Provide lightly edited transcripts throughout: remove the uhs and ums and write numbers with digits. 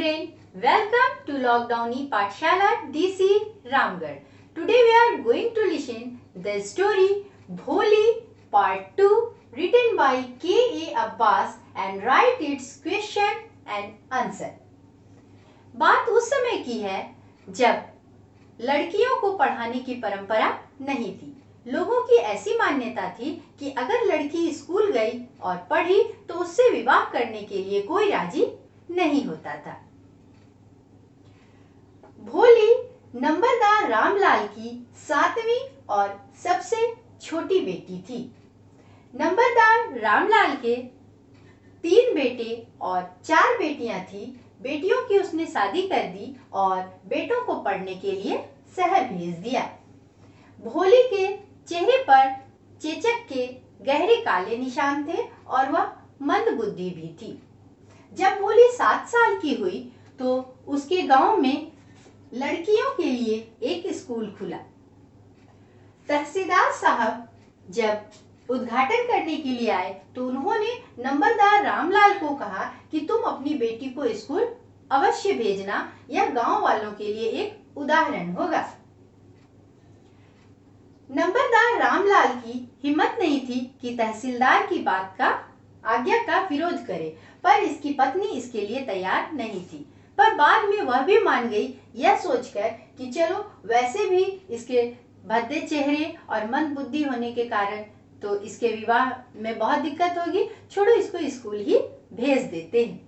children, welcome to Lockdowny Pathshala DC Ramgarh. Today we are going to listen the story Bholi Part 2 written by K.A. Abbas and write its question and answer. बात उस समय की है जब लड़कियों को पढ़ाने की परंपरा नहीं थी। लोगों की ऐसी मान्यता थी कि अगर लड़की स्कूल गई और पढ़ी तो उससे विवाह करने के लिए कोई राजी नहीं होता था। भोली नंबरदार रामलाल की 7वीं और सबसे छोटी बेटी थी। नंबरदार रामलाल के 3 बेटे और 4 बेटियां थी। बेटियों की उसने शादी कर दी और बेटों को पढ़ने के लिए शहर भेज दिया। भोली के चेहरे पर चेचक के गहरे काले निशान थे और वह मंदबुद्धि भी थी। जब भोली 7 साल की हुई तो उसके गांव में लड़कियों के लिए एक स्कूल खुला। तहसीलदार साहब जब उद्घाटन करने के लिए आए तो उन्होंने नंबरदार रामलाल को कहा कि तुम अपनी बेटी को स्कूल अवश्य भेजना, यह गांव वालों के लिए एक उदाहरण होगा। नंबरदार रामलाल की हिम्मत नहीं थी कि तहसीलदार की बात का आज्ञा का विरोध करे, पर इसकी पत्नी इसके लिए तैयार नहीं थी। पर बाद में वह भी मान गई, यह सोचकर कि चलो वैसे भी इसके भद्दे चेहरे और मंदबुद्धि होने के कारण तो इसके विवाह में बहुत दिक्कत होगी, छोड़ो इसको स्कूल ही भेज देते हैं।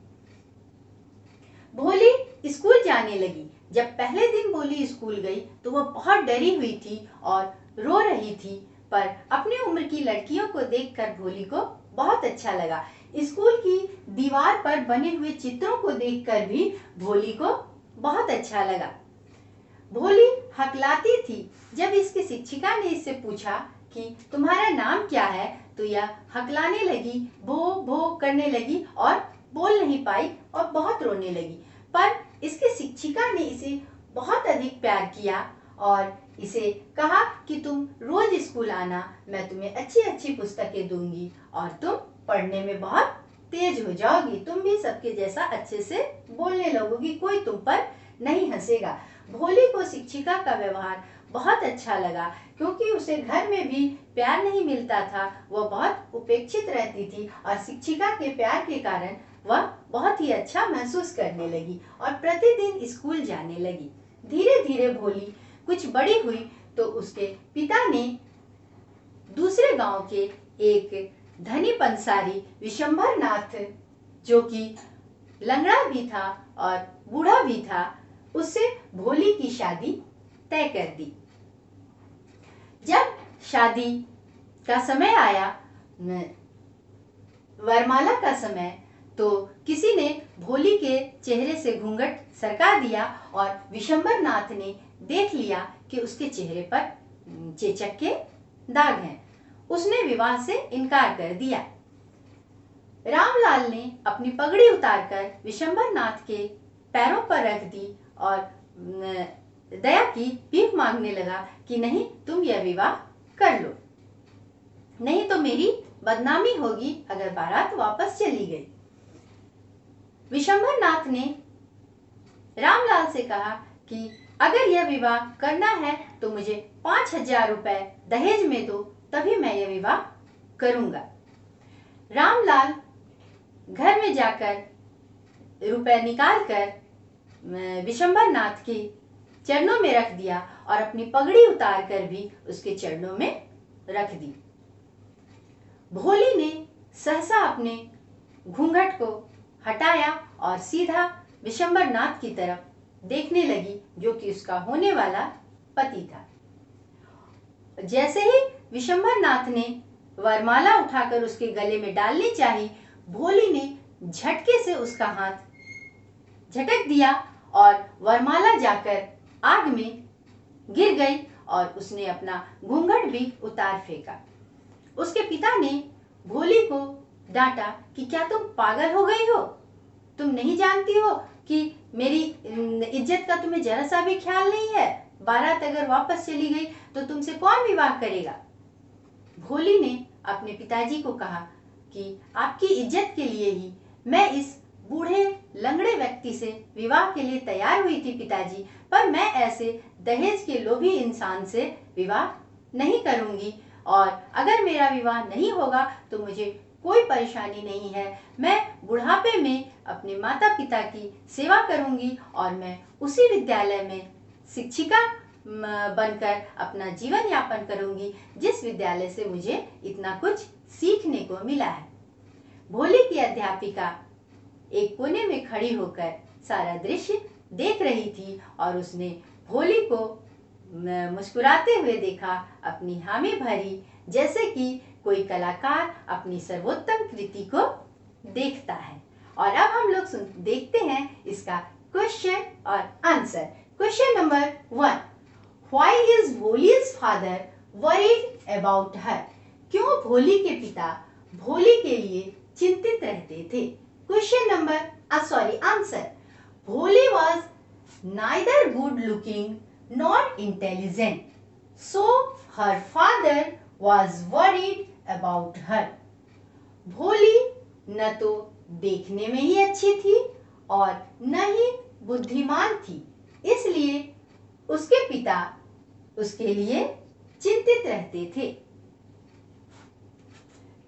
भोली स्कूल जाने लगी। जब पहले दिन भोली स्कूल गई तो वह बहुत डरी हुई थी और रो रही थी, पर अपनी उम्र की लड़कियों को देखकर भोली को बहुत अच्छा लगा। स्कूल की दीवार पर बने हुए चित्रों को देखकर भी भोली को बहुत अच्छा लगा। भोली हकलाती थी। जब इसकी शिक्षिका ने इससे पूछा कि तुम्हारा नाम क्या है तो यह हकलाने लगी, भो भो करने लगी और बोल नहीं पाई और बहुत रोने लगी। पर इसकी शिक्षिका ने इसे बहुत अधिक प्यार किया और इसे कहा कि तुम रोज स्कूल आना, मैं तुम्हें अच्छी अच्छी पुस्तकें दूंगी और तुम पढ़ने में बहुत तेज हो जाओगी, तुम भी सबके जैसा अच्छे से बोलने लगोगी, कोई तुम पर नहीं हंसेगा। भोली को शिक्षिका का व्यवहार बहुत अच्छा लगा, क्योंकि उसे घर में भी प्यार नहीं मिलता था। वह बहुत उपेक्षित रहती थी और शिक्षिका के प्यार के कारण वह बहुत ही अच्छा महसूस करने लगी और प्रतिदिन स्कूल जाने लगी। धीरे धीरे भोली कुछ बड़ी हुई तो उसके पिता ने दूसरे गांव के एक धनी पंसारी विशंभर नाथ, जो कि लंगड़ा भी था और बूढ़ा भी था, उससे भोली की शादी तय कर दी। जब शादी का समय आया, वरमाला का समय, तो किसी ने भोली के चेहरे से घूंघट सरका दिया और विशंभर नाथ ने देख लिया कि उसके चेहरे पर चेचक के दाग हैं। उसने विवाह से इनकार कर दिया। रामलाल ने अपनी पगड़ी उतारकर विशंभर नाथ के पैरों पर रख दी और दया की भीख मांगने लगा कि नहीं, तुम यह विवाह कर लो, नहीं तो मेरी बदनामी होगी अगर बारात वापस चली गई। विशंभर नाथ ने रामलाल से कहा कि अगर यह विवाह करना है तो मुझे 5000 रुपए दहेज में दो, तभी मैं यह विवाह करूंगा। रामलाल घर में जाकर रुपए निकालकर विशंभर नाथ के चरणों में रख दिया और अपनी पगड़ी उतारकर भी उसके चरणों में रख दी। भोली ने सहसा अपने घूंघट को हटाया और सीधा विशंभर नाथ की तरफ देखने लगी, जो कि उसका होने वाला पति था। जैसे ही विशंभर नाथ ने वरमाला उठाकर उसके गले में डालनी चाही, भोली ने झटके से उसका हाथ झटक दिया और वरमाला जाकर आग में गिर गई और उसने अपना घूंघट भी उतार फेंका। उसके पिता ने भोली को डांटा कि क्या तुम पागल हो गई हो? तुम नहीं जानती हो कि मेरी इज्जत का तुम्हें जरा सा भी ख्याल नहीं है? बारात अगर वापस चली गई तो तुमसे कौन विवाह करेगा? भोली ने अपने पिताजी को कहा कि आपकी इज्जत के लिए ही मैं इस बूढ़े लंगड़े व्यक्ति से विवाह के लिए तैयार हुई थी पिताजी, पर मैं ऐसे दहेज के लोभी इंसान से विवाह नहीं करूंगी, और अगर मेरा विवाह नहीं होगा तो मुझे कोई परेशानी नहीं है। मैं बुढ़ापे में अपने माता पिता की सेवा करूंगी और मैं उसी विद्यालय में शिक्षिका बनकर अपना जीवन यापन करूंगी जिस विद्यालय से मुझे इतना कुछ सीखने को मिला है। भोली की अध्यापिका एक कोने में खड़ी होकर सारा दृश्य देख रही थी और उसने भोली को मुस्कुराते हुए देखा, अपनी हामी भरी, जैसे कि कोई कलाकार अपनी सर्वोत्तम कृति को देखता है। और अब हम लोग देखते हैं इसका क्वेश्चन और answer. Question number 1, Why is Bholi's father worried about her? क्यों भोली के पिता भोली के लिए चिंतित रहते थे? क्वेश्चन नंबर आंसर, भोली was neither good looking nor intelligent, so her father was worried about her. भोली न तो देखने में ही अच्छी थी और न ही बुद्धिमान थी, इसलिए उसके पिता उसके लिए चिंतित रहते थे।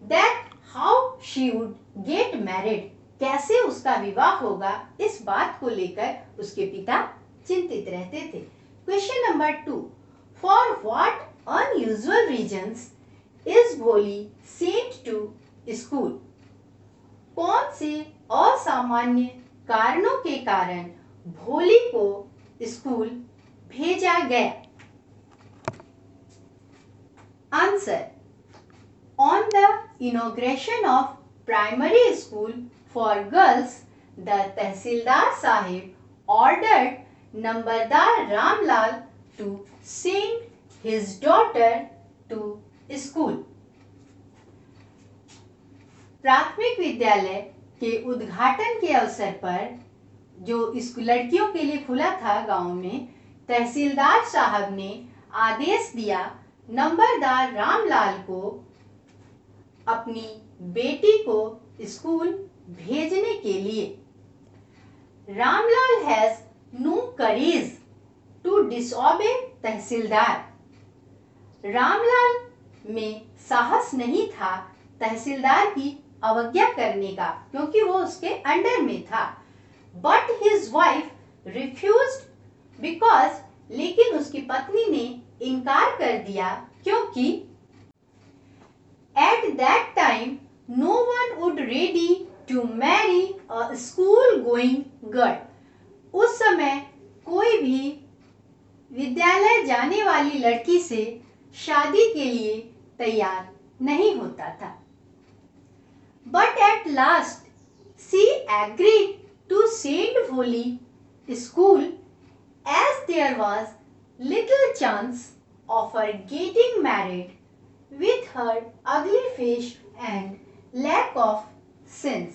That how she would get married, कैसे उसका विवाह होगा, इस बात को लेकर उसके पिता चिंतित रहते थे। Question number 2, For what unusual reasons is Bholi sent to school? कौन से असामान्य कारणों के कारण भोली को स्कूल भेजा गया? Answer, On the inauguration of primary school for girls, the Tehsildar Sahib ordered Nambardar Ramlal to send his daughter to school. प्राथमिक विद्यालय के उद्घाटन के अवसर पर जो लड़कियों के लिए खुला था गांव में, तहसीलदार साहब ने आदेश दिया नंबरदार रामलाल को अपनी बेटी को स्कूल भेजने के लिए। Ramlal has no courage to disobey tehsildar. Ramlal में साहस नहीं था तहसीलदार की अवज्ञा करने का, क्योंकि वो उसके अंडर में था। But his wife refused because, लेकिन उसकी पत्नी ने इनकार कर दिया क्योंकि at that time no one would ready to marry a school going girl. उस समय कोई भी विद्यालय जाने वाली लड़की से शादी के लिए तैयार नहीं होता था। But at last she agreed to send Bholi school as there was little chance of her getting married with her ugly face and lack of sense.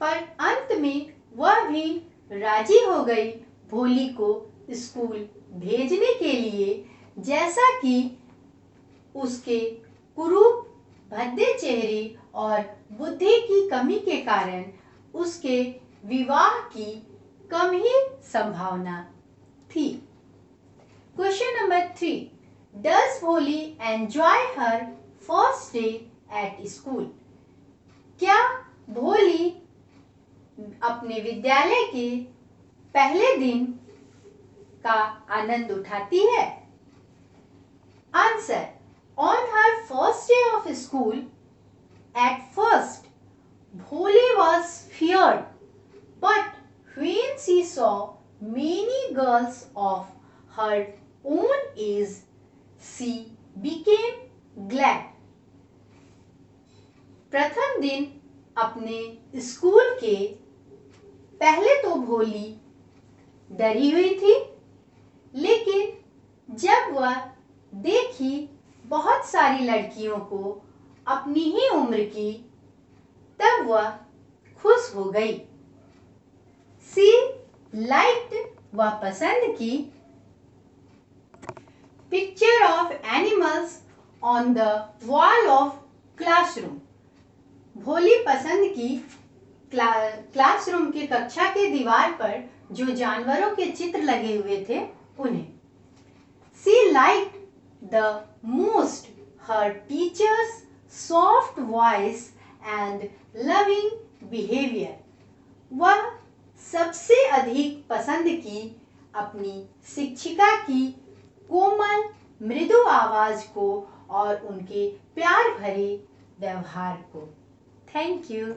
पर अंत में वह भी राजी हो गई भोली को स्कूल भेजने के लिए, जैसा कि उसके कुरूप भद्दे चेहरे और बुद्धि की कमी के कारण उसके विवाह की कम ही संभावना थी। Question number 3, Does Bholi enjoy her first day at school? क्या भोली अपने विद्यालय के पहले दिन का आनंद उठाती है? Answer, On her first day of school, at first, Bholi was feared, but when she saw many girls of her own age, she became glad. प्रथम दिन अपने स्कूल के पहले तो भोली डरी हुई थी, लेकिन जब वह देखी बहुत सारी लड़कियों को अपनी ही उम्र की, तब वह खुश हो गई। She liked, वह पसंद की, picture of animals on the wall of classroom. भोली पसंद की क्लासरूम के कक्षा के दीवार पर जो जानवरों के चित्र लगे हुए थे उन्हें। She liked the most her teacher's soft voice and loving behavior. वह सबसे अधिक पसंद की अपनी शिक्षिका की कोमल मृदु आवाज को और उनके प्यार भरे व्यवहार को। Thank you.